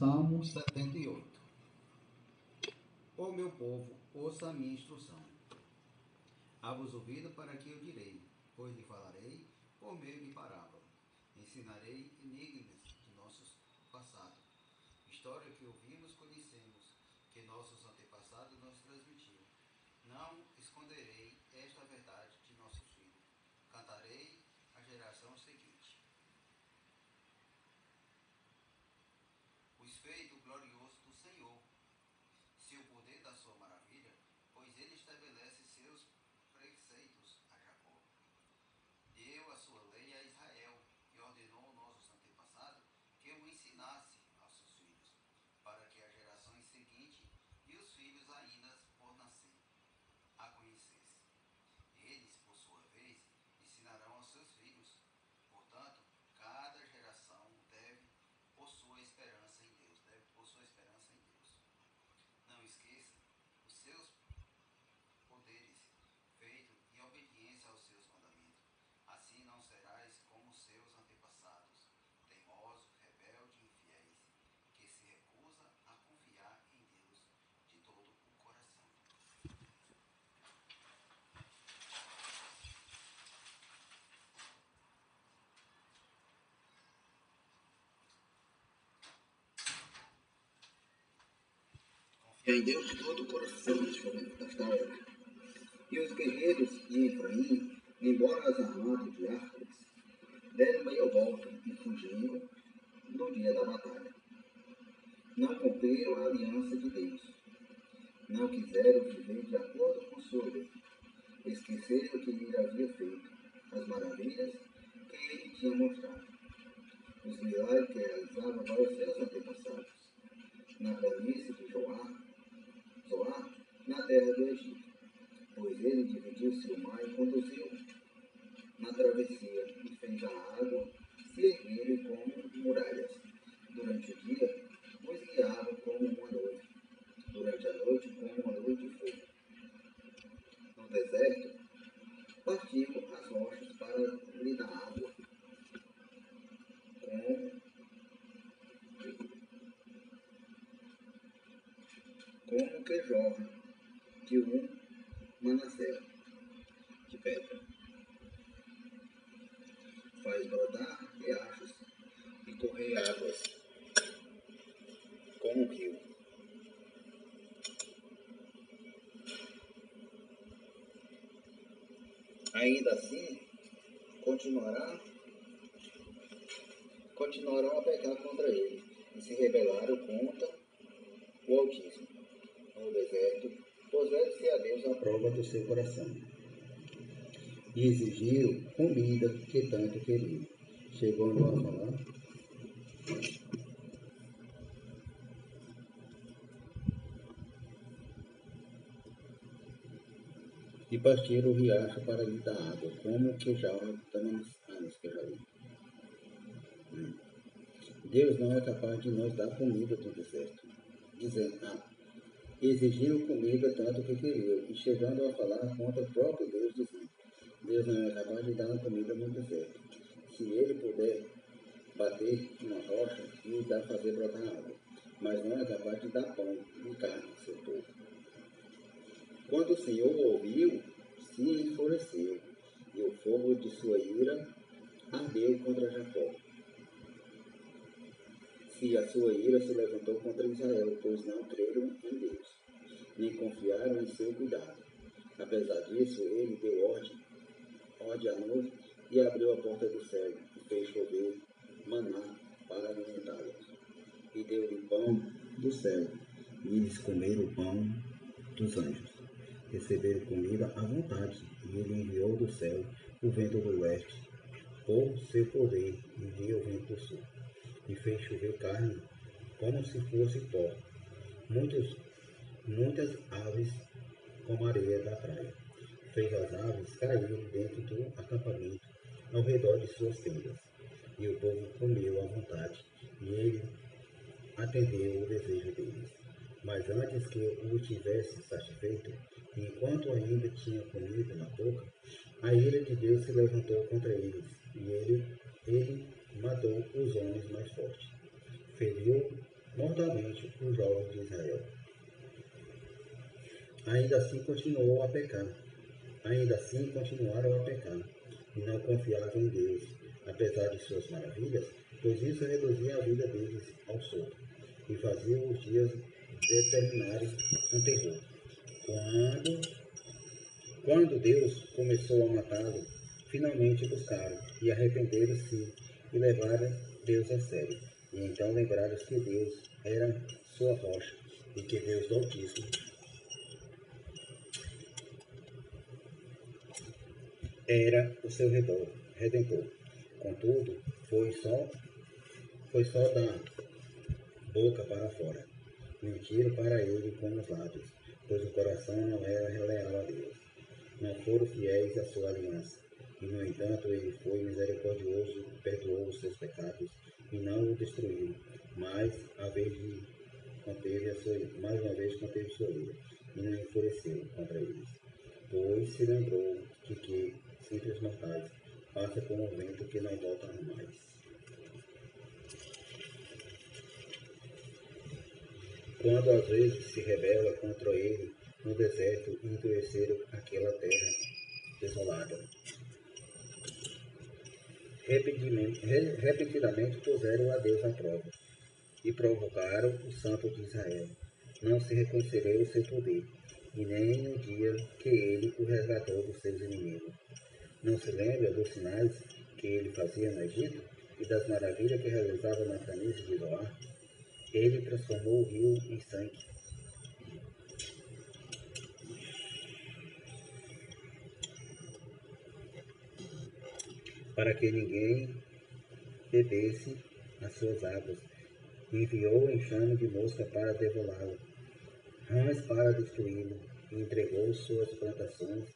Salmo 78. Ó meu povo, ouça a minha instrução. Abra-os ouvido para que eu direi, pois lhe falarei por meio de parábola. Ensinarei enigmas de nossos passados, história que ouvimos, conhecemos, que nossos antepassados nos transmitiram. Não esconderei esta verdade de nossos filhos. Cantarei à geração seguinte os feitos gloriosos do Senhor, seu poder da sua maravilha, pois ele estabelece seus preceitos a Jacó. Deu a sua lei a Israel e ordenou aos nossos antepassados que o ensinasse aos seus filhos, para que as gerações seguintes e os filhos ainda por nascer a conhecessem. Eles, por sua vez, ensinarão aos seus filhos. Portanto, cada geração deve pôr sua esperança em Deus. Não esqueça os seus poderes, feitos em obediência aos seus mandamentos. Assim não serás como os seus antepassados, teimosos, rebeldes e infiéis, que se recusa a confiar em Deus de todo o coração. Confia em Deus de todo o coração neste momento desta hora. E os guerreiros de Efraim, embora as armados de arcos, deram meia volta e fugiram no dia da batalha. Não cumpriram a aliança de Deus. Não quiseram viver de acordo com sua lei. Esqueceram que ele havia feito, as maravilhas que ele tinha mostrado, os milagres que realizava para os seus antepassados, na planície de Zoar, na terra do Egito, pois ele dividiu seu mar e conduziu na travessia e fez a água se erguerem como muralhas. Durante o dia, os guiava como uma nuvem, durante a noite, como uma nuvem de fogo. No deserto, partiu as rochas para lhe dar água, como que jorra de um manassés de pedra. Faz brotar riachos e correr águas como um rio. Ainda assim, continuarão a pecar contra ele e se rebelaram contra o Altíssimo. No deserto, puseram-se a Deus à prova do seu coração e exigiram comida que tanto queriam, chegando a falar: e partiram o riacho para lhe dar água, como que já estamos anos que já vi. Deus não é capaz de nos dar comida do deserto, dizendo: exigiram comida tanto que queriam, e chegando a falar contra o próprio Deus, dizendo: Deus não é capaz de dar comida no deserto. Se ele puder bater uma rocha e fazer brotar água, mas não é capaz de dar pão e carne ao seu povo. Quando o Senhor ouviu, se enfureceu, e o fogo de sua ira ardeu contra Jacó. Se a sua ira se levantou contra Israel, pois não creram em Deus, nem confiaram em seu cuidado. Apesar disso, ele deu ordem à nuvem e abriu a porta do céu e fez chover maná para alimentá-los. E deu-lhe pão do céu, e eles comeram o pão dos anjos. Receberam comida à vontade, e ele enviou do céu o vento do leste, por seu poder, enviou o vento do sul, e fez chover carne como se fosse pó, muitas aves como a areia da praia. Fez as aves caírem dentro do acampamento, ao redor de suas tendas, e o povo comeu à vontade, e ele atendeu o desejo deles. Mas antes que o tivesse satisfeito, enquanto ainda tinha comida na boca, a ira de Deus se levantou contra eles, e ele matou os homens mais fortes. Feriu mortalmente os jovens de Israel. Ainda assim continuou a pecar. Ainda assim continuaram a pecar, e não confiavam em Deus, apesar de suas maravilhas, pois isso reduzia a vida deles ao sopro, e fazia os dias determinarem um terror. Quando Deus começou a matá-lo, finalmente buscaram e arrependeram-se e levaram Deus a sério. E então lembraram-se que Deus era sua rocha e que Deus do Altíssimo era o seu redentor. Contudo, foi só da boca para fora. Mentiram para ele com os lábios, pois o coração não era leal a Deus. Não foram fiéis à sua aliança. E, no entanto, ele foi misericordioso, perdoou os seus pecados e não o destruiu. Mais uma vez conteve sua ira e não enfureceu contra eles. Pois se lembrou de que simples mortais passa como um vento que não volta mais. Quando às vezes se rebela contra ele no deserto e endureceram aquela terra desolada. Repentinamente puseram a Deus à prova e provocaram o Santo de Israel. Não se reconheceram o seu poder, e nem no dia que ele o resgatou dos seus inimigos. Não se lembra dos sinais que ele fazia no Egito e das maravilhas que realizava na planície de Zoar? Ele transformou o rio em sangue, para que ninguém bebesse as suas águas. Enviou enxame de mosca para devorá-lo, rãs para destruí-lo, e entregou suas plantações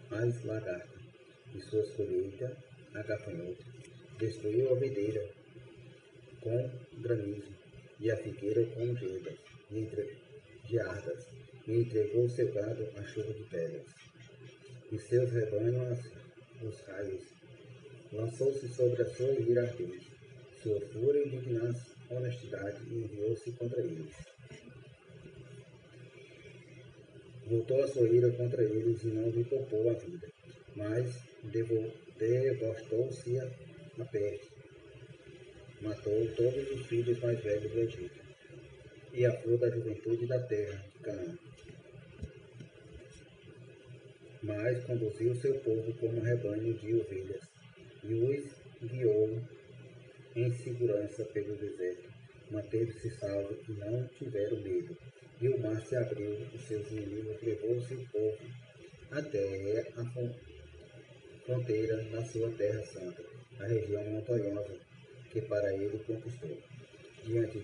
às lagartas e suas colheitas a gafanhotos. Destruiu a videira com granizo e a figueira com geadas, e entregou seu gado à chuva de pedras, e seus rebanhos os raios. Lançou-se sobre a sua ira ardente, sua fúria indignasse honestidade e enviou-se contra eles. Voltou a sua ira contra eles e não lhe poupou a vida, mas devastou-se a peste. Matou todos os filhos mais velhos do Egito e a flor da juventude da terra de Canaã. Mas conduziu seu povo como rebanho de ovelhas e os guiou em segurança pelo deserto. Manteve-se salvo e não tiveram medo. E o mar se abriu, os seus inimigos levou seu povo até a fronteira na sua terra santa, a região montanhosa que para ele conquistou. Diante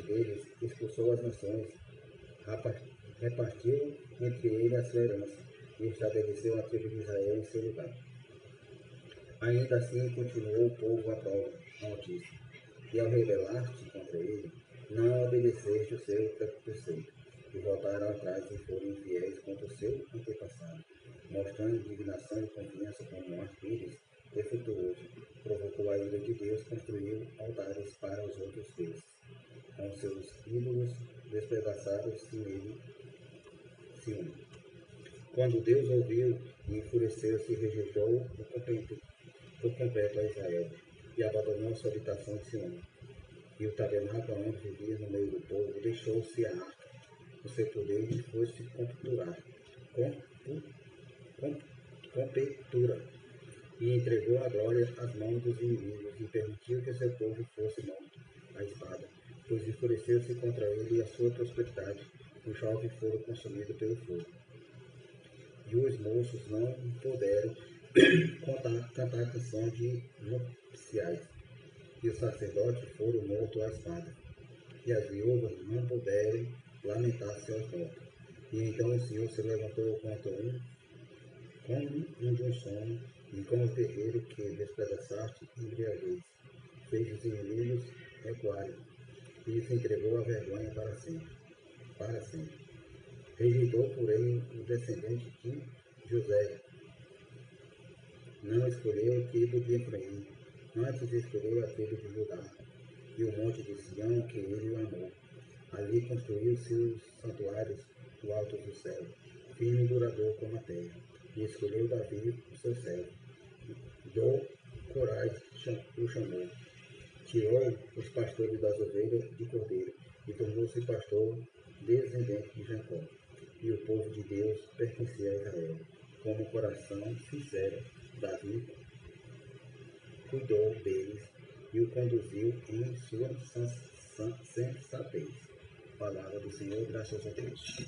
deles expulsou as nações, repartiu entre eles a sua herança e estabeleceu a tribo de Israel em seu lugar. Ainda assim continuou o povo à prova ao Altíssimo, e ao rebelar-te contra ele, não obedeceste o seu preceito, e voltaram atrás e foram infiéis contra o seu antepassado, mostrando indignação e confiança como um arco-íris defeituoso. Provocou a ira de Deus, construiu altares para os outros deuses. Com seus ídolos despedaçados-se nele se une. Quando Deus ouviu e enfureceu-se, rejeitou por completo a Israel, e abandonou sua habitação de Sião. E o tabernáculo onde vivia no meio do povo deixou-se a arca, o seu poder lhe foi-se completura, e entregou a glória às mãos dos inimigos, e permitiu que seu povo fosse morto à espada, pois enfureceu-se contra ele e a sua prosperidade. Os jovens foram consumidos pelo fogo, e os moços não puderam cantar canções de nupciais, e os sacerdotes foram mortos à espada, e as viúvas não puderam lamentar seus mortos. E então o Senhor se levantou contra um de um sono, e com os guerreiros que despedaçaste embriaguez, fez os inimigos recuarem, e se entregou à vergonha para sempre. Rejeitou, porém, o descendente de José. Não escolheu a tribo de Efraim, antes escolheu a tribo de Judá, e o monte de Sião que ele amou. Ali construiu seus santuários do alto do céu, firme e duradouro como a terra, e escolheu Davi, o seu servo. Do Corais o chamou, tirou os pastores das ovelhas de cordeiro, e tornou-se pastor descendente de Jacó. E o povo de Deus pertencia a Israel. Como coração sincero, Davi cuidou deles e o conduziu em sua sensatez. Palavra do Senhor, graças a Deus.